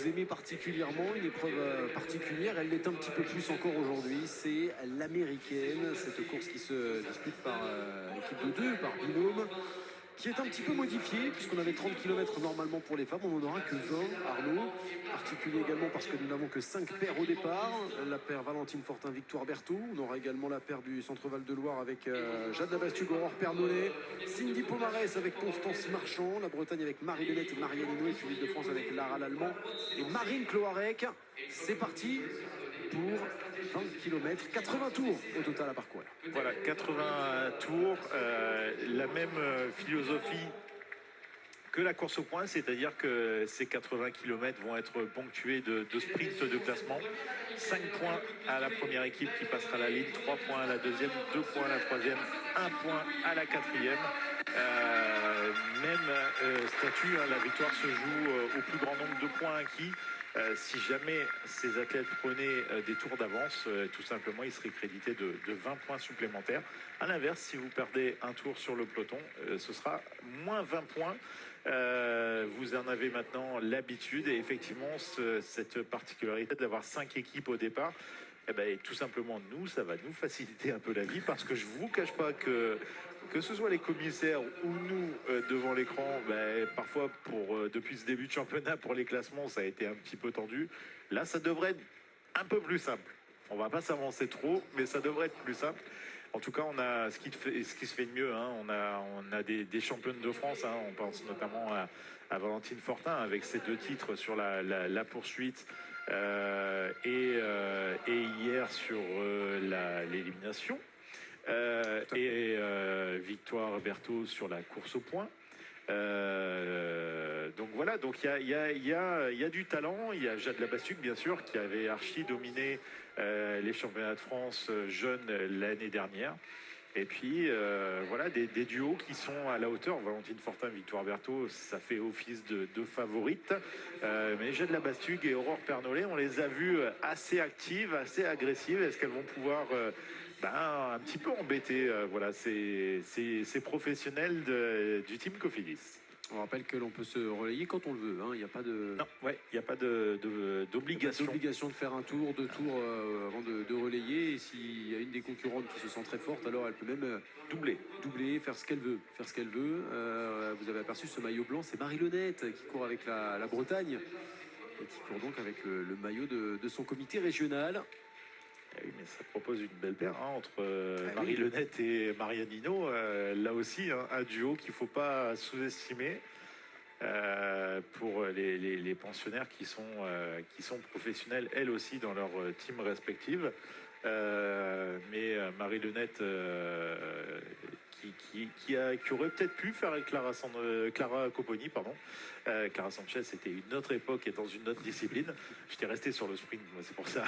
vous aimez particulièrement, une épreuve particulière. Elle l'est un petit peu plus encore aujourd'hui. C'est l'américaine, cette course qui se dispute par équipe de deux, par binôme, qui est un petit peu modifiée, puisqu'on avait 30 km normalement pour les femmes, on n'en aura que 20, Arnaud. Particulier également parce que nous n'avons que 5 paires au départ. La paire Valentine Fortin, Victoire Berthaud. On aura également la paire du Centre Val de Loire avec Jade Labastugue, Aurore Pernollet, Cindy Pomarès avec Constance Marchand, la Bretagne avec Marie Bennett et Marianne Hinault, et puis l'île de France avec Lara Lallemand et Marine Cloarec. C'est parti pour 20 km, 80 tours au total à parcourir. Voilà, 80 tours, la même philosophie que la course au point, c'est-à-dire que ces 80 km vont être ponctués de sprints de classement. 5 points à la première équipe qui passera la ligne, 3 points à la deuxième, 2 points à la troisième, 1 point à la quatrième. Même statut, la victoire se joue au plus grand nombre de points acquis. Si jamais ces athlètes prenaient des tours d'avance, tout simplement, ils seraient crédités de 20 points supplémentaires. À l'inverse, si vous perdez un tour sur le peloton, ce sera moins 20 points. Vous en avez maintenant l'habitude et effectivement, cette particularité d'avoir 5 équipes au départ, eh ben, tout simplement, ça va nous faciliter un peu la vie parce que je ne vous cache pas que ce soit les commissaires ou nous devant l'écran, parfois depuis ce début de championnat pour les classements, ça a été un petit peu tendu. Là, ça devrait être un peu plus simple. On ne va pas s'avancer trop, mais ça devrait être plus simple. En tout cas, on a ce qui se fait de mieux. Hein. On a des championnes de France. Hein. On pense notamment à Valentine Fortin avec ses 2 titres sur la poursuite et hier sur l'élimination. Victoire Berthaud sur la course au point. Donc voilà, donc il y a du talent. Il y a Jade Labastugue, bien sûr, qui avait archi dominé les championnats de France jeunes l'année dernière. Et puis voilà, des duos qui sont à la hauteur. Valentine Fortin, Victoire Berthaud, ça fait office de favorites. Mais Jade Labastugue et Aurore Pernollet, on les a vues assez actives, assez agressives. Est-ce qu'elles vont pouvoir un petit peu embêter voilà, ces professionnels du team Cofidis? On rappelle que l'on peut se relayer quand on le veut. Il n'y a pas de... Non, il n'y a pas d'obligation. D'obligation de faire un tour, 2 tours avant de relayer. Et s'il y a une des concurrentes qui se sent très forte, alors elle peut même doubler, faire ce qu'elle veut. Vous avez aperçu ce maillot blanc, c'est Marie Lenette qui court avec la Bretagne et qui court donc avec le maillot de son comité régional. Oui, mais ça propose une belle paire entre Marie Lenette et Marianne Hinault. Là aussi, un duo qu'il ne faut pas sous-estimer pour les pensionnaires qui sont professionnels, elles aussi, dans leur team respective. Mais Marie Lenette, qui aurait peut-être pu faire avec Clara Copponi, pardon. Clara Sanchez, c'était une autre époque et dans une autre discipline. J'étais resté sur le sprint, moi, c'est pour ça.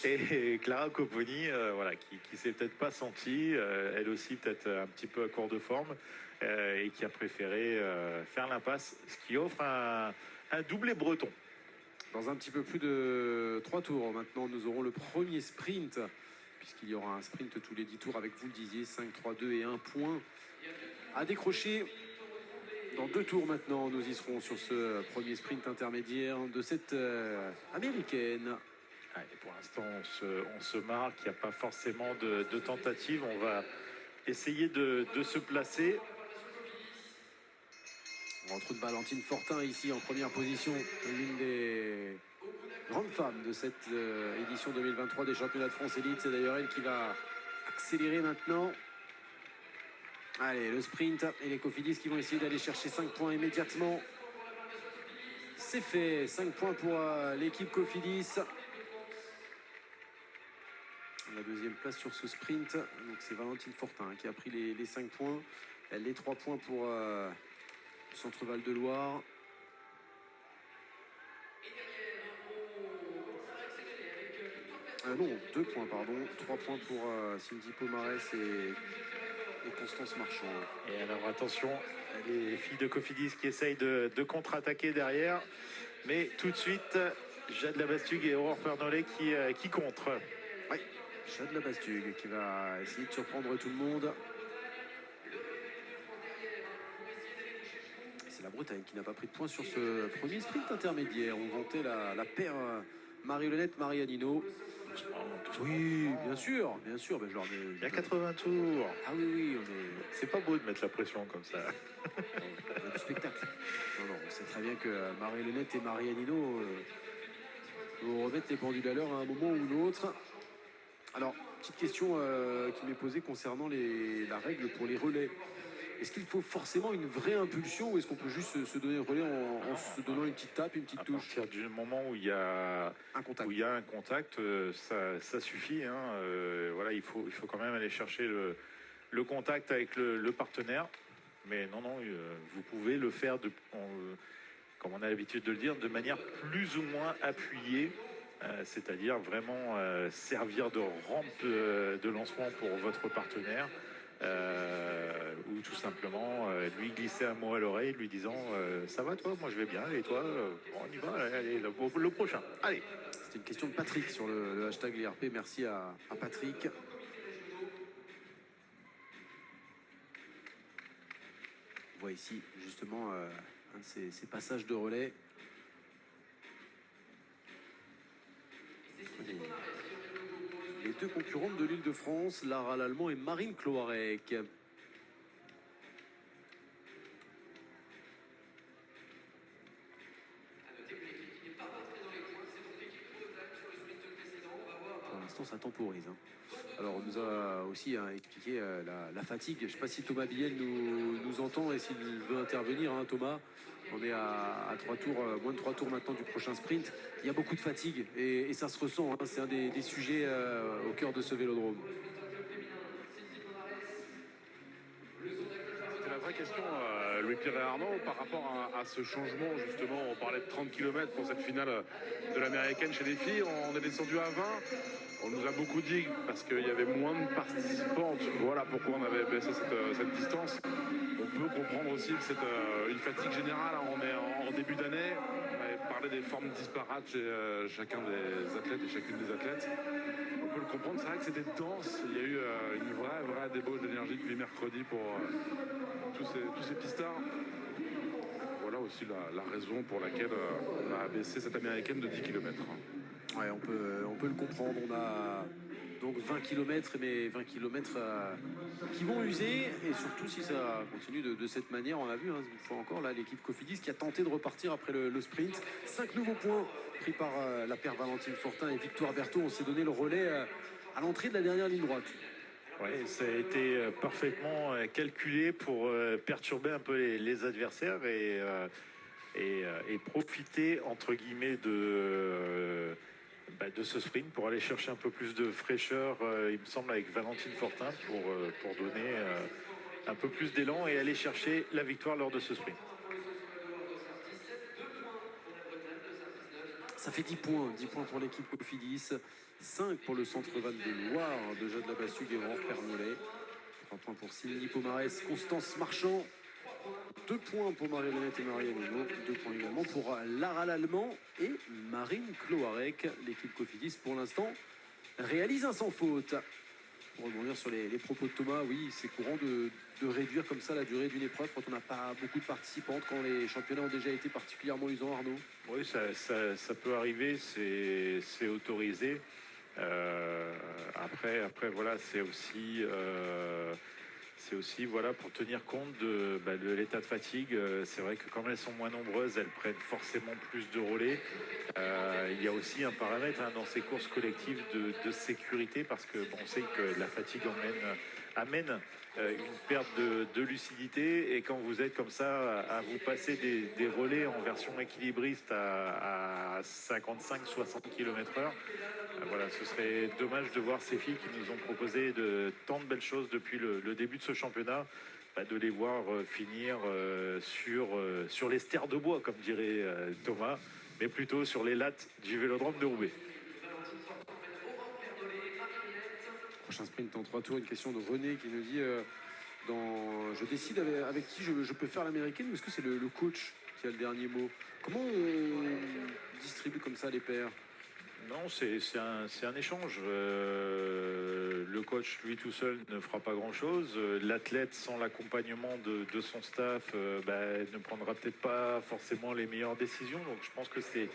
Et Clara Copponi, voilà, qui s'est peut-être pas sentie, elle aussi peut-être un petit peu à court de forme, et qui a préféré faire l'impasse, ce qui offre un doublé breton. Dans un petit peu plus de 3 tours, maintenant, nous aurons le premier sprint, puisqu'il y aura un sprint tous les 10 tours avec, vous le disiez, 5, 3, 2 et 1 point à décrocher. Dans 2 tours maintenant, nous y serons sur ce premier sprint intermédiaire de cette américaine. Et pour l'instant, on se marque, il n'y a pas forcément de tentative. On va essayer de se placer. On retrouve Valentine Fortin ici en première position, l'une des grandes femmes de cette édition 2023 des championnats de France Élite. C'est d'ailleurs elle qui va accélérer maintenant. Allez, le sprint et les Cofidis qui vont essayer d'aller chercher 5 points immédiatement. C'est fait, 5 points pour l'équipe Cofidis. La deuxième place sur ce sprint, donc c'est Valentine Fortin qui a pris les 5 points. Les 3 points pour Centre Val de Loire. Non, 2 points, pardon. 3 points pour Cindy Pomarès et Constance Marchand. Et alors attention, les filles de Cofidis qui essayent de contre-attaquer derrière. Mais tout de suite, Jade Labastugue et Aurore Pernollet qui contre. Oui, Jade Labastugue qui va essayer de surprendre tout le monde. C'est la Bretagne qui n'a pas pris de points sur ce premier sprint intermédiaire. On vantait la paire Marie-Hélène-Marianino. Oui, bien sûr, bien sûr. Ben, genre, Il y a 80 tours. Ah oui, C'est pas beau de mettre la pression comme ça. on a du spectacle. Non, on sait très bien que Marie-Hélène et Marianino vont remettre les pendules à l'heure à un moment ou l'autre. Alors, petite question qui m'est posée concernant la règle pour les relais. Est-ce qu'il faut forcément une vraie impulsion ou est-ce qu'on peut juste se donner le relais en se donnant une petite tape, une petite touche? À partir du moment où il y a un contact, ça suffit. Hein. Voilà, il faut quand même aller chercher le contact avec le partenaire. Mais non, vous pouvez le faire, comme on a l'habitude de le dire, de manière plus ou moins appuyée. C'est-à-dire vraiment servir de rampe de lancement pour votre partenaire. Ou tout simplement lui glisser un mot à l'oreille lui disant ça va toi, moi je vais bien et toi on y va, allez, le prochain, allez. C'était une question de Patrick sur le hashtag l'IRP, merci à Patrick. On voit ici justement un de ces passages de relais. Les deux concurrentes de l'Île-de-France, Lara Lallemand et Marine Cloarec. Pour l'instant, ça temporise. Alors, on nous a aussi expliqué la fatigue. Je ne sais pas si Thomas Billet nous entend et s'il veut intervenir. Hein, Thomas, on est à 3 tours, moins de 3 tours maintenant du prochain sprint. Il y a beaucoup de fatigue et ça se ressent. Hein, c'est un des sujets au cœur de ce vélodrome. C'est la vraie question, Louis-Pierre et Arnaud, par rapport à ce changement, justement. On parlait de 30 km pour cette finale de l'américaine chez les filles. On est descendu à 20. On nous a beaucoup dit parce qu'il y avait moins de participantes. Voilà pourquoi on avait baissé cette distance. On peut comprendre aussi que c'est une fatigue générale. On est en début d'année. On avait parlé des formes disparates chez chacun des athlètes et chacune des athlètes. On peut le comprendre. C'est vrai que c'était dense. Il y a eu une vraie débauche d'énergie depuis mercredi pour tous ces pistards. Voilà aussi la raison pour laquelle on a abaissé cette américaine de 10 km. Ouais, on peut le comprendre. On a donc 20 km, mais 20 km qui vont user. Et surtout, si ça continue de cette manière, on a vu une fois encore là l'équipe Cofidis qui a tenté de repartir après le sprint. 5 nouveaux points pris par la paire Valentine Fortin et Victoire Berthaud. On s'est donné le relais à l'entrée de la dernière ligne droite. Oui, ça a été parfaitement calculé pour perturber un peu les adversaires et profiter, entre guillemets, de ce sprint pour aller chercher un peu plus de fraîcheur, il me semble, avec Valentine Fortin pour donner un peu plus d'élan et aller chercher la victoire lors de ce sprint. Ça fait 10 points pour l'équipe Cofidis, 5 pour le centre Val de Loire de Jade Labassu, Guévrand, Pernollet, 3 points pour Simili Pomarès, Constance Marchand, 2 points pour Marie-Hélène et Marianino, 2 points également pour Lara Lallemand et Marine Cloarec. L'équipe Cofidis pour l'instant réalise un sans faute. Pour rebondir sur les propos de Thomas, oui, c'est courant de réduire comme ça la durée d'une épreuve quand on n'a pas beaucoup de participantes, quand les championnats ont déjà été particulièrement usants, Arnaud. Oui, ça peut arriver, c'est autorisé. Après voilà, c'est aussi voilà, pour tenir compte de l'état de fatigue. C'est vrai que comme elles sont moins nombreuses, elles prennent forcément plus de relais. Il y a aussi un paramètre dans ces courses collectives de sécurité parce que on sait que la fatigue amène une perte de lucidité et quand vous êtes comme ça à vous passer des relais en version équilibriste à 55-60 km/h, voilà, ce serait dommage de voir ces filles qui nous ont proposé tant de belles choses depuis le début de ce championnat, de les voir finir sur les stères de bois, comme dirait Thomas, mais plutôt sur les lattes du vélodrome de Roubaix. Prochain sprint en 3 tours, une question de René qui nous dit je décide avec qui je peux faire l'américaine ou est-ce que c'est le coach qui a le dernier mot? Comment on distribue comme ça les paires? Non, c'est un échange. Le coach, lui tout seul, ne fera pas grand-chose. L'athlète, sans l'accompagnement de son staff, ne prendra peut-être pas forcément les meilleures décisions. Donc je pense que c'est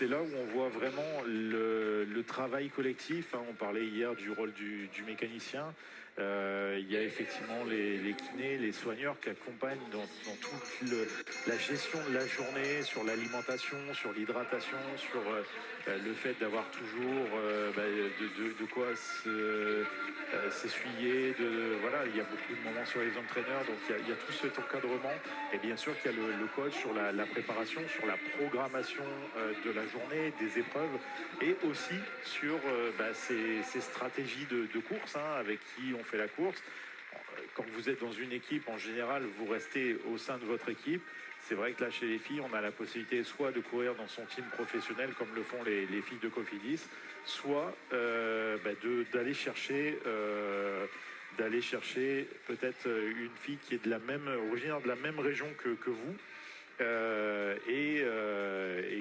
là où on voit vraiment le travail collectif, hein. On parlait hier du rôle du mécanicien. Il y a effectivement les kinés, les soigneurs qui accompagnent dans toute la gestion de la journée, sur l'alimentation, sur l'hydratation, sur le fait d'avoir toujours de quoi s'essuyer. Voilà, il y a beaucoup de moments sur les entraîneurs, donc il y a tout cet encadrement. Et bien sûr qu'il y a le coach sur la préparation, sur la programmation de la journée, des épreuves, et aussi sur ces stratégies de course, hein, avec qui on fait la course. Quand vous êtes dans une équipe, en général, vous restez au sein de votre équipe. C'est vrai que là, chez les filles, on a la possibilité soit de courir dans son team professionnel, comme le font les filles de Cofidis, soit d'aller chercher peut-être une fille qui est originaire de la même région que vous, et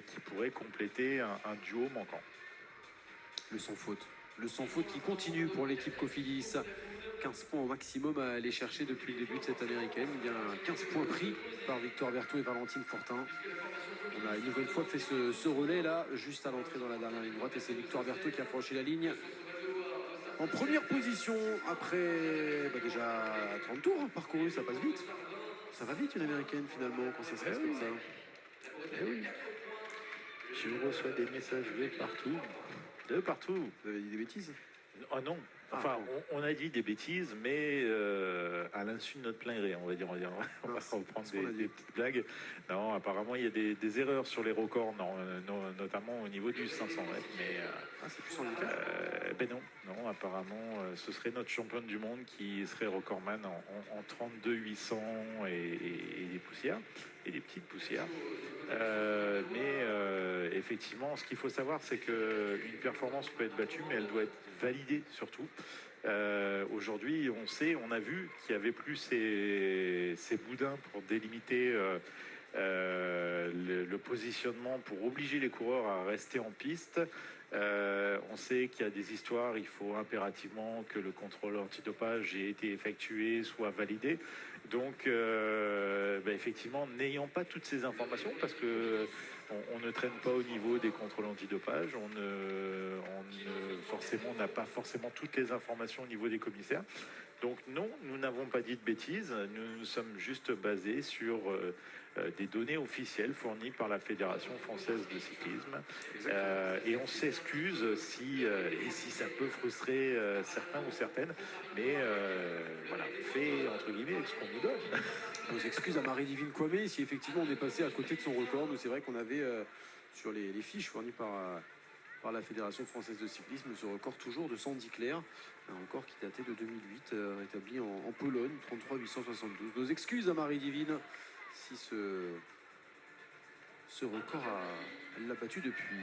qui pourrait compléter un duo manquant. Le sans faute. Le sans faute qui continue pour l'équipe Cofidis. 15 points au maximum à aller chercher depuis le début de cette américaine. Il y a 15 points pris par Victoire Berthaud et Valentine Fortin. On a une nouvelle fois fait ce relais là, juste à l'entrée dans la dernière ligne droite. Et c'est Victoire Berthaud qui a franchi la ligne en première position après déjà 30 tours parcourus. Ça passe vite. Ça va vite une américaine finalement quand ça se passe comme ça. Eh oui. Je reçois des messages de partout. De partout. Vous avez dit des bêtises? Oh non. Enfin, on a dit des bêtises, mais à l'insu de notre plein gré, on va dire. On va reprendre des petites blagues. Non, apparemment, il y a des erreurs sur les records, notamment au niveau du 500 mètres. Mais c'est plus en handicap. Non, apparemment, ce serait notre championne du monde qui serait recordman en 32 800 et des poussières, et des petites poussières. Effectivement, ce qu'il faut savoir, c'est qu'une performance peut être battue, mais elle doit être validée surtout. Aujourd'hui, on a vu qu'il n'y avait plus ces boudins pour délimiter le positionnement, pour obliger les coureurs à rester en piste. On sait qu'il y a des histoires, il faut impérativement que le contrôle antidopage ait été effectué, soit validé. Donc, effectivement, n'ayant pas toutes ces informations, parce que on ne traîne pas au niveau des contrôles antidopage, on n'a pas forcément toutes les informations au niveau des commissaires. Donc non, nous n'avons pas dit de bêtises, nous nous sommes juste basés sur des données officielles fournies par la Fédération française de cyclisme. Et on s'excuse si ça peut frustrer certains ou certaines, mais voilà, on fait entre guillemets ce qu'on nous donne. Nos excuses à Marie-Divine Kwame si effectivement on est passé à côté de son record. Nous, c'est vrai qu'on avait sur les fiches fournies par la Fédération française de cyclisme ce record toujours de Sandy Claire, un record qui datait de 2008, rétabli en Pologne, 33 872. Nos excuses à Marie-Divine si ce record elle l'a battu depuis.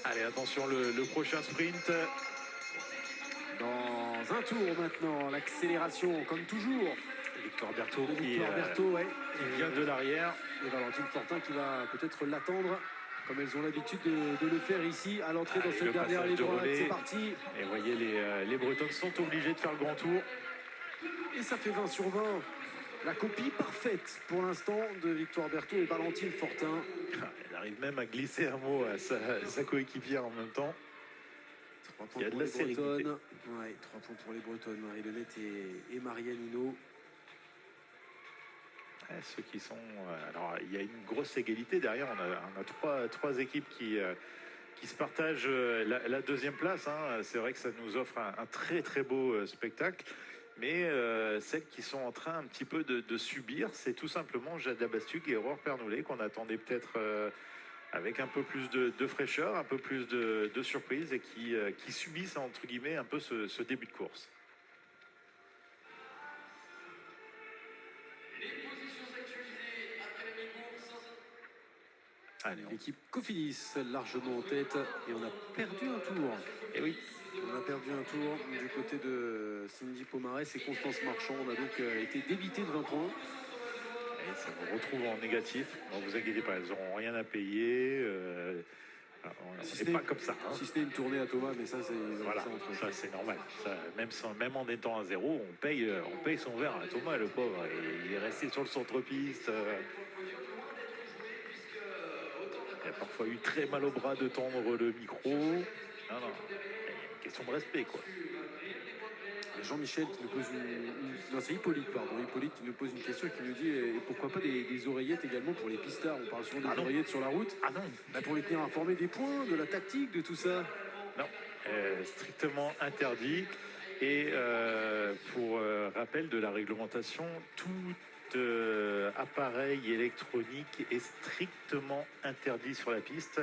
Allez, attention, le prochain sprint. Dans un tour maintenant, l'accélération comme toujours. Victoire Berthaud qui vient de l'arrière. Et Valentine Fortin qui va peut-être l'attendre, comme elles ont l'habitude de le faire ici, à l'entrée dans cette dernière ligne droite. C'est parti. Et vous voyez, les Bretonnes sont obligés de faire le grand tour. Et ça fait 20 sur 20. La copie parfaite pour l'instant de Victoire Berthaud et Valentine Fortin. Elle arrive même à glisser un mot à sa coéquipière en même temps. 3 points pour les Bretonnes. 3 points pour les Bretonnes, Marie Lenette et Marianne Hinault. Ceux qui sont. Alors, il y a une grosse égalité derrière. On a trois équipes qui se partagent la deuxième place, hein. C'est vrai que ça nous offre un très très beau spectacle. Mais celles qui sont en train un petit peu de subir, c'est tout simplement Jada Bastug et Aurore Pernoulet qu'on attendait peut-être avec un peu plus de fraîcheur, un peu plus de surprise, et qui subissent entre guillemets un peu ce début de course. L'équipe Cofidis largement en tête et on a perdu un tour. Et oui. On a perdu un tour du côté de Cindy Pomarès et Constance Marchand. On a donc été débité de 20 points. ça vous retrouve en négatif. Ne vous inquiétez pas, elles n'auront rien à payer. Si C'est ce pas n'est- comme ça. Hein. Si c'était une tournée à Thomas, mais ça, c'est Voilà, ça, entre ça c'est normal. Ça, même en étant à zéro, on paye son verre à Thomas, le pauvre. Et il est resté sur le centre-piste. Il a parfois eu très mal au bras de tendre le micro. Non, une question de respect, quoi. Jean-Michel qui nous pose non, c'est Hippolyte, pardon. Hippolyte qui nous pose une question et qui nous dit pourquoi pas des oreillettes également pour les pistards. On parle souvent des oreillettes sur la route. Ah non, Pour les tenir informés des points, de la tactique, de tout ça. non, strictement interdit. Et pour rappel de la réglementation, tout appareil électronique est strictement interdit sur la piste.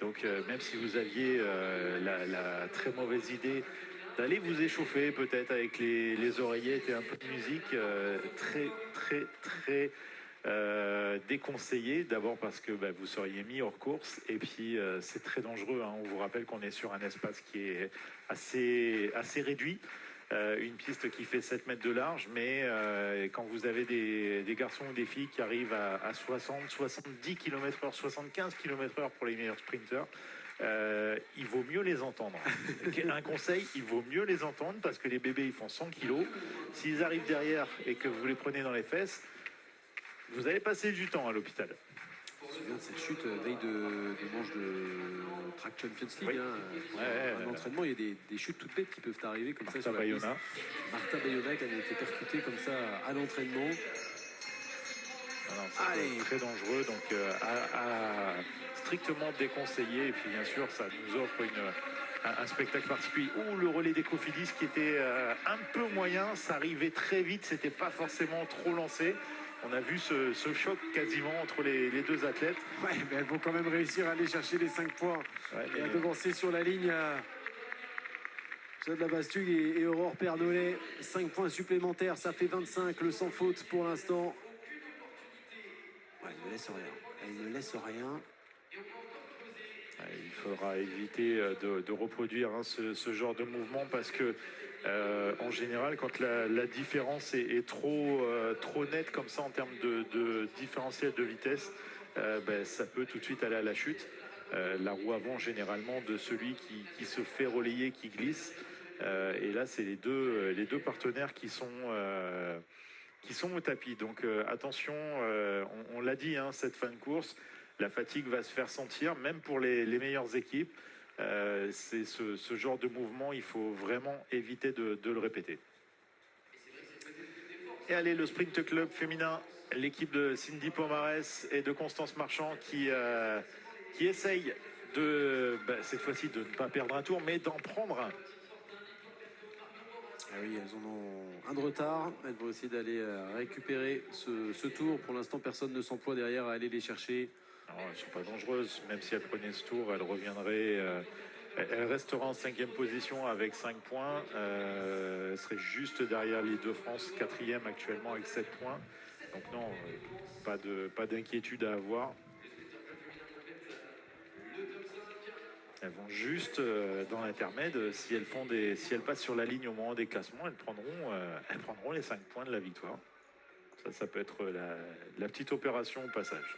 Donc même si vous aviez la très mauvaise idée d'aller vous échauffer peut-être avec les oreillettes et un peu de musique, très déconseillé. D'abord parce que vous seriez mis hors course et puis c'est très dangereux. Hein. On vous rappelle qu'on est sur un espace qui est assez réduit. Une piste qui fait 7 mètres de large, mais quand vous avez des garçons ou des filles qui arrivent à 60, 70 km/h, 75 km/h pour les meilleurs sprinteurs, il vaut mieux les entendre. Un conseil, il vaut mieux les entendre parce que les bébés ils font 100 kilos. S'ils arrivent derrière et que vous les prenez dans les fesses, vous allez passer du temps à l'hôpital. Je me souviens de cette chute veille de manche de Track Champions League. Oui. Un entraînement, il y a des chutes toutes bêtes qui peuvent arriver comme ça sur la piste. Marta Bayona qui avait été percutée comme ça à l'entraînement. C'est très dangereux, donc strictement déconseillé. Et puis bien sûr, ça nous offre un spectacle particulier. Le relais des Cofidis qui était un peu moyen, ça arrivait très vite, c'était pas forcément trop lancé. On a vu ce choc quasiment entre les deux athlètes. Ouais, mais elles vont quand même réussir à aller chercher les 5 points et à devancer sur la ligne Jade Labastug et Aurore Pernolet. 5 points supplémentaires, ça fait 25, le sans faute pour l'instant. Ouais, elle ne laisse rien. Elle ne laisse rien. Il faudra éviter de reproduire ce genre de mouvement parce que en général, quand la différence est trop nette comme ça en termes de différentiel de vitesse, ça peut tout de suite aller à la chute. La roue avant généralement de celui qui se fait relayer, qui glisse. Et là, c'est les deux partenaires qui sont au tapis. Donc attention, on l'a dit, hein, cette fin de course, la fatigue va se faire sentir, même pour les meilleures équipes. C'est ce genre de mouvement, il faut vraiment éviter de le répéter. Et allez, le Sprint Club féminin, l'équipe de Cindy Pomarès et de Constance Marchand qui essaye cette fois-ci de ne pas perdre un tour, mais d'en prendre un. Ah oui, elles en ont un de retard. Elles vont essayer d'aller récupérer ce tour. Pour l'instant, personne ne s'emploie derrière à aller les chercher. Non, elles ne sont pas dangereuses. Même si elles prenaient ce tour, elles reviendraient. Elle restera en 5e position avec 5 points. Elle serait juste derrière les deux France, 4e actuellement avec 7 points. Donc non, pas d'inquiétude à avoir. Elles vont juste dans l'intermède. Si elles passent sur la ligne au moment des classements, elles prendront les 5 points de la victoire. Ça peut être la petite opération au passage.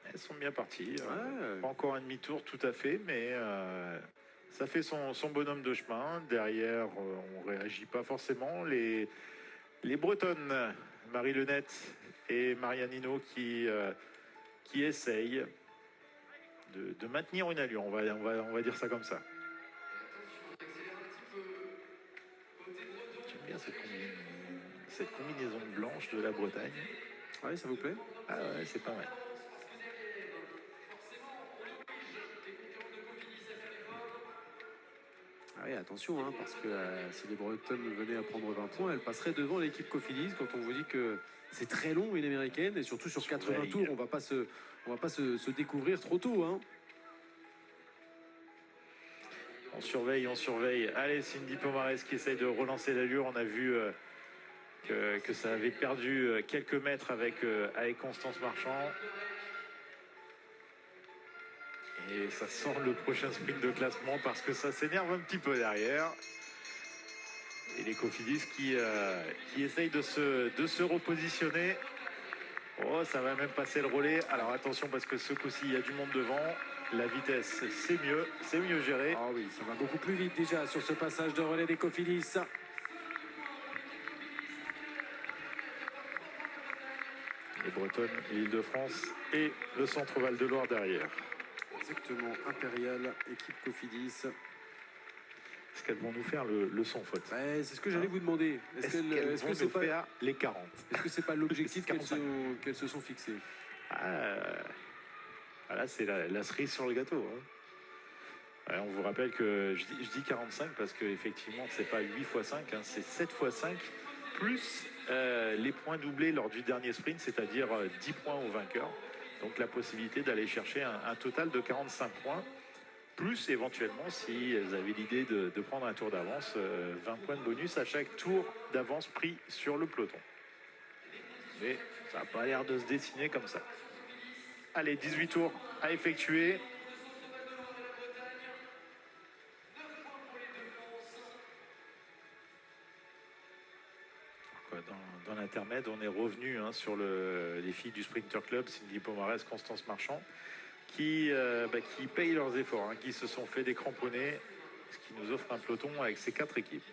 Elles sont bien parties. Pas encore un demi-tour tout à fait, mais ça fait son bonhomme de chemin. Derrière, on ne réagit pas forcément. Les Bretonnes, Marie Lenette et Marianne Hinault qui essayent de maintenir une allure. On va dire ça comme ça. J'aime bien cette combinaison blanche de la Bretagne. Ouais, ça vous plaît? Ah ouais, c'est pas mal. Ah oui, attention, hein, parce que si les Bretonnes venaient à prendre 20 points, elles passeraient devant l'équipe Cofidis. Quand on vous dit que c'est très long une américaine, et surtout sur 80 tours, on va pas se découvrir trop tôt. Hein. On surveille. Allez, Cindy Pomarès qui essaye de relancer l'allure. On a vu que ça avait perdu quelques mètres avec Constance Marchand. Et ça sent le prochain sprint de classement parce que ça s'énerve un petit peu derrière. Et les Cofidis qui essayent de se repositionner. Oh, ça va même passer le relais. Alors attention parce que ce coup-ci, il y a du monde devant. La vitesse, c'est mieux géré. Ah oui, ça va beaucoup plus vite déjà sur ce passage de relais des Cofidis. Les Bretonnes, l'Île-de-France et le Centre Val-de-Loire derrière. Exactement, Impérial, équipe Cofidis. Est-ce qu'elles vont nous faire le sans faute? Ouais, c'est ce que j'allais vous demander. Est-ce que c'est pas faire les 40? Est-ce que c'est pas l'objectif 45. qu'elles se sont fixées? Là, c'est la cerise sur le gâteau. Hein. Ouais, on vous rappelle que je dis 45 parce qu'effectivement, c'est pas 8 x 5, hein, c'est 7 x 5, plus les points doublés lors du dernier sprint, c'est-à-dire 10 points au vainqueur. Donc la possibilité d'aller chercher un total de 45 points, plus éventuellement, si elles avaient l'idée de prendre un tour d'avance, 20 points de bonus à chaque tour d'avance pris sur le peloton. Mais ça n'a pas l'air de se dessiner comme ça. Allez, 18 tours à effectuer. Dans l'intermède, on est revenu sur les filles du Sprinter Club, Cindy Pomarès, Constance Marchand, qui payent leurs efforts, qui se sont fait décramponner, ce qui nous offre un peloton avec ces 4 équipes.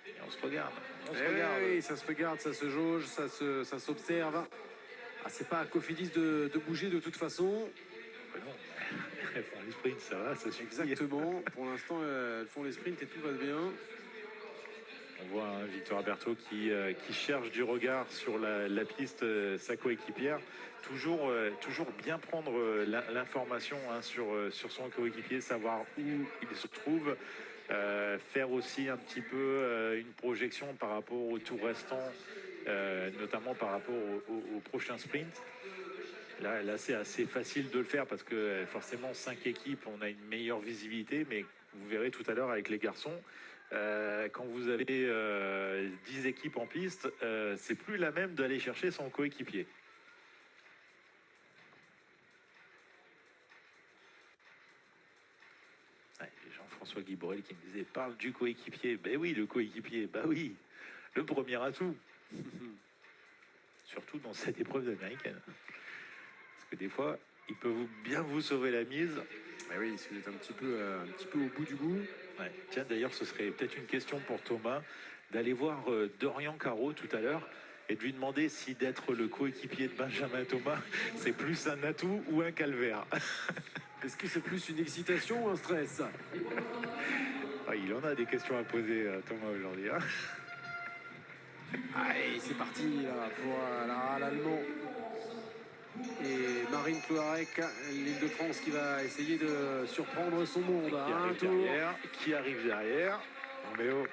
Et on se regarde. Oui, ça se regarde, ça se jauge, ça s'observe. Ah, c'est pas à Cofidis de bouger de toute façon. Non, elles font les sprints, ça va, ça suffit. Exactement. Pour l'instant, elles font les sprints et tout va bien. On voit Victoire Berthaud qui cherche du regard sur la piste, sa coéquipière. Toujours bien prendre l'information sur son coéquipier, savoir où il se trouve. Faire aussi un petit peu une projection par rapport au tour restant, notamment par rapport au prochain sprint. Là c'est assez facile de le faire parce que forcément 5 équipes, on a une meilleure visibilité, mais vous verrez tout à l'heure avec les garçons, quand vous avez 10 équipes en piste, c'est plus la même d'aller chercher son coéquipier. Jean-François Guiborel qui me disait parle du coéquipier. Ben oui, le coéquipier, ben oui, le premier atout. Surtout dans cette épreuve américaine. Parce que des fois, il peut bien vous sauver la mise. Mais oui, si vous êtes un petit peu au bout du bout. Ouais. Tiens, d'ailleurs, ce serait peut-être une question pour Thomas d'aller voir Dorian Caro tout à l'heure et de lui demander si d'être le coéquipier de Benjamin Thomas, c'est plus un atout ou un calvaire. Est-ce que c'est plus une excitation ou un stress? Il en a des questions à poser, Thomas, aujourd'hui. Hein. Allez, c'est parti là pour l'Allemand. Et Marine Cloarec, l'Île-de-France qui va essayer de surprendre son monde. Qui arrive derrière. Non mais oh.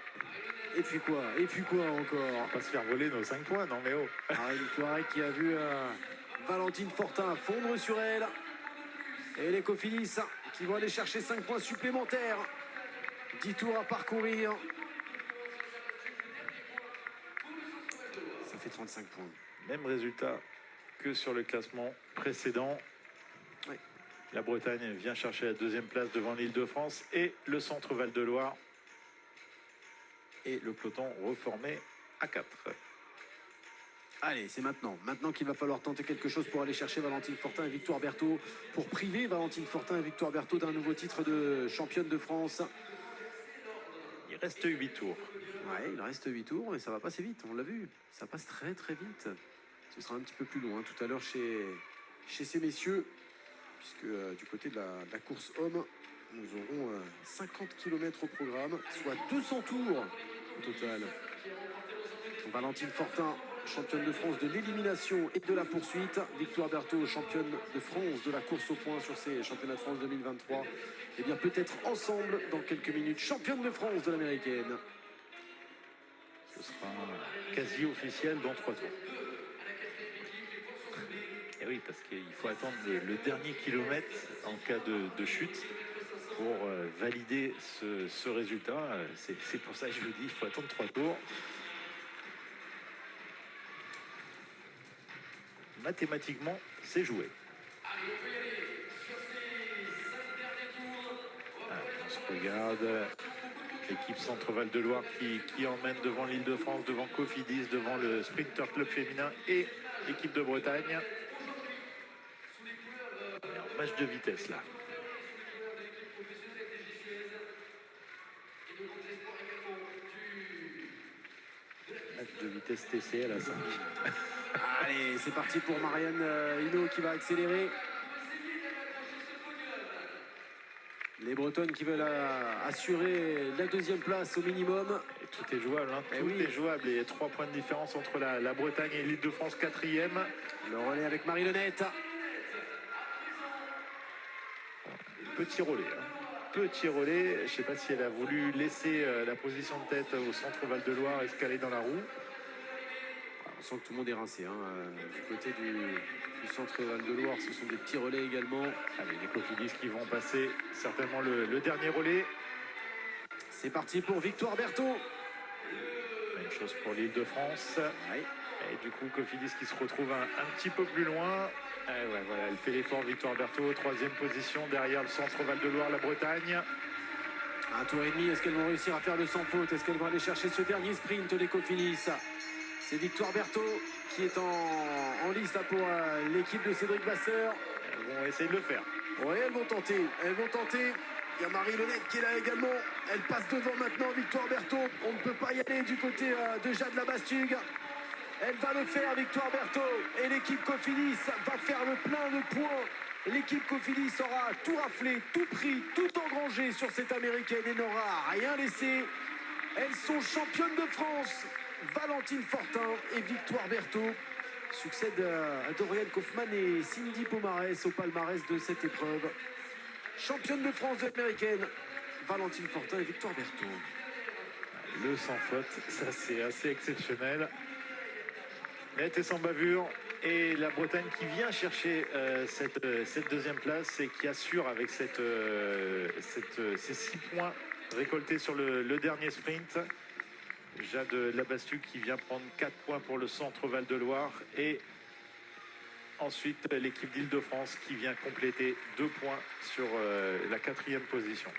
Et puis quoi encore? On va pas se faire voler nos 5 points, non mais oh. Marine Cloarec qui a vu Valentine Fortin fondre sur elle. Et les Cofidis qui vont aller chercher 5 points supplémentaires. 10 tours à parcourir. Ça fait 35 points. Même résultat que sur le classement précédent. Oui. La Bretagne vient chercher la 2e place devant l'Île-de-France et le Centre Val-de-Loire. Et le peloton reformé à 4. Allez, c'est maintenant. Maintenant qu'il va falloir tenter quelque chose pour aller chercher Valentine Fortin et Victoire Berthaud. Pour priver Valentine Fortin et Victoire Berthaud d'un nouveau titre de championne de France. Il reste 8 tours. Ouais, il reste 8 tours et ça va passer vite, on l'a vu. Ça passe très très vite. Ce sera un petit peu plus long tout à l'heure chez ces messieurs. Puisque du côté de la course homme, nous aurons 50 km au programme, soit 200 tours au total. Valentine Fortin, championne de France de l'élimination et de la poursuite. Victoire Berthaud, championne de France de la course au point sur ces championnats de France 2023. Et bien peut-être ensemble dans quelques minutes, championne de France de l'américaine. Ce sera quasi officiel dans 3 tours. Et oui, parce qu'il faut attendre le dernier kilomètre en cas de chute pour valider ce résultat. C'est pour ça que je vous dis, il faut attendre 3 tours. Mathématiquement, c'est joué. On se regarde. L'équipe Centre-Val de Loire qui emmène devant l'Île-de-France, devant Cofidis, devant le Sprinter Club féminin et l'équipe de Bretagne. Un match de vitesse là. Match de vitesse TCL à 5. Allez, c'est parti pour Marianne Hinault qui va accélérer. Les Bretonnes qui veulent assurer la deuxième place au minimum. Et tout est jouable, hein. Tout oui. est jouable. Il y a 3 points de différence entre la Bretagne et l'Île-de-France 4e. Le relais avec Marie Lenette. Petit relais. Petit relais. Je ne sais pas si elle a voulu laisser la position de tête au centre Val-de-Loire escaler dans la roue. On sent que tout le monde est rincé. Du côté du centre Val-de-Loire, ce sont des petits relais également. Allez, les Cofidis qui vont passer certainement le dernier relais. C'est parti pour Victoire Berthaud. Même chose pour l'Île-de-France. Oui. Et du coup, Cofidis qui se retrouve un petit peu plus loin. Ouais, voilà, elle fait l'effort, Victoire Berthaud, 3e position derrière le centre Val-de-Loire, la Bretagne. Un tour et demi, est-ce qu'elles vont réussir à faire le sans faute? Est-ce qu'elles vont aller chercher ce dernier sprint, les Cofidis? C'est Victoire Berthaud qui est en lice là pour l'équipe de Cédric Vasseur. Elles vont essayer de le faire. Oui, elles vont tenter. Elles vont tenter. Il y a Marie Lenette qui est là également. Elle passe devant maintenant, Victoire Berthaud. On ne peut pas y aller du côté de Jade Labastugue. Elle va le faire, Victoire Berthaud. Et l'équipe Cofidis va faire le plein de points. L'équipe Cofidis aura tout raflé, tout pris, tout engrangé sur cette américaine et n'aura rien laissé. Elles sont championnes de France. Valentine Fortin et Victoire Berthaud succèdent à Dorian Kaufmann et Cindy Pomarès au palmarès de cette épreuve. Championne de France de l'américaine, Valentine Fortin et Victoire Berthaud. Le sans faute, ça c'est assez exceptionnel. Net et sans bavure. Et la Bretagne qui vient chercher cette deuxième place et qui assure avec ces 6 points récoltés sur le dernier sprint. Jade Labastugue qui vient prendre 4 points pour le centre Val-de-Loire. Et ensuite l'équipe d'Île-de-France qui vient compléter 2 points sur la 4e position.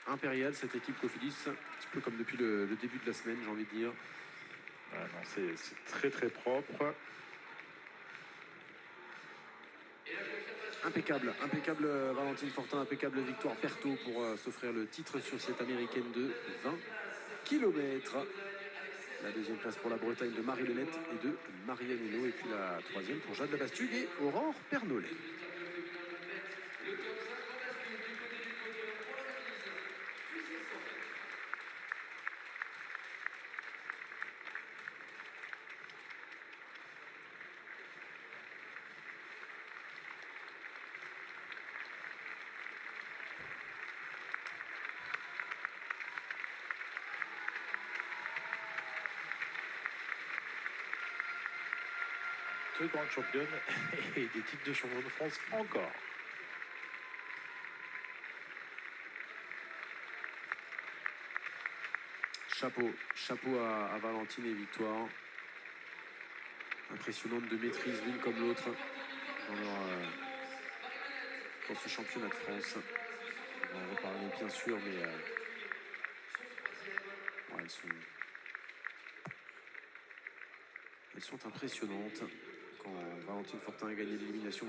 Impérial, cette équipe Cofidis, un petit peu comme depuis le début de la semaine, j'ai envie de dire. Ah non, c'est très très propre. Impeccable Valentine Fortin, impeccable Victoire Berthaud pour s'offrir le titre sur cette américaine de 20 km. La deuxième place pour la Bretagne de Marie Lenette et de Marianne Hinault. Et puis la troisième pour Jade Labastugue et Aurore Pernollet. Très grande championne et des titres de champion de France encore. Chapeau à Valentine et Victoire. Impressionnante de maîtrise l'une comme l'autre dans ce championnat de France. On va en reparler bien sûr, mais elles sont impressionnantes. Quand Valentine Fortin a gagné l'élimination,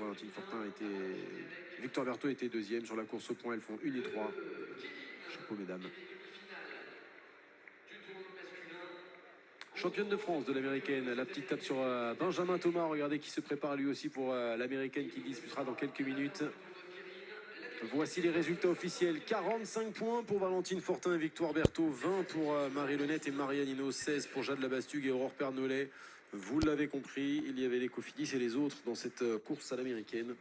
Victoire Berthaud était deuxième. Sur la course au point, elles font 1 et 3. Chapeau mesdames. Championne de France de l'américaine, la petite tape sur Benjamin Thomas, regardez qui se prépare lui aussi pour l'américaine qui disputera dans quelques minutes. Voici les résultats officiels, 45 points pour Valentine Fortin et Victoire Berthaud, 20 pour Marie Lenette et Marianne Hinault, 16 pour Jade Labastugue et Aurore Pernollet. Vous l'avez compris, il y avait les Cofidis et les autres dans cette course à l'américaine.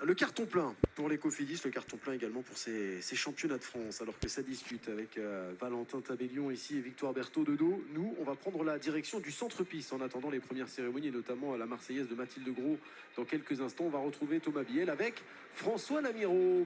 Le carton plein pour les Cofidis, le carton plein également pour ces championnats de France, alors que ça discute avec Valentin Tabellion ici et Victoire Berthaud de dos. Nous, on va prendre la direction du centre-piste en attendant les premières cérémonies, et notamment la Marseillaise de Mathilde Gros. Dans quelques instants, on va retrouver Thomas Biel avec François Lamiraud.